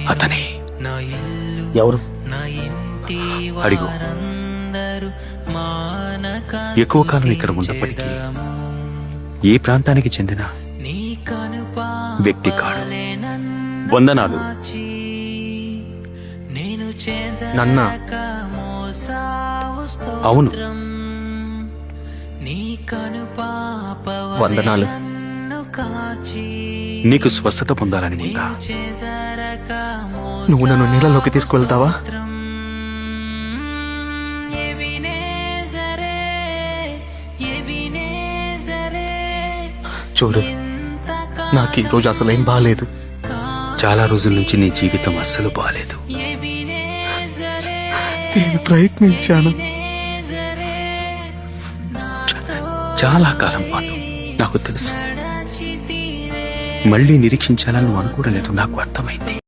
అతనే. ఎవరు? అడిగు. ఎక్కువ కాలం ఇక్కడ ఉన్నప్పటికీ ఏ ప్రాంతానికి చెందిన వ్యక్తి కాడు. వందనాలు. నన్న? అవును. వందనాలు. నీకు స్వస్థత పొందాలని ఉందా? నువ్వు నన్ను నీళ్ళలోకి తీసుకువెళ్తావా? చూడు, నాకు ఈ రోజు అసలేం బాలేదు. చాలా రోజుల నుంచి నీ జీవితం అస్సలు బాలేదు. నేను ప్రయత్నించాను. చాలా కాలం పాటు. నాకు తెలుసు. మళ్ళీ నిరీక్షించాలని నువ్వు అనుకోవడం లేదు. నాకు అర్థమైంది.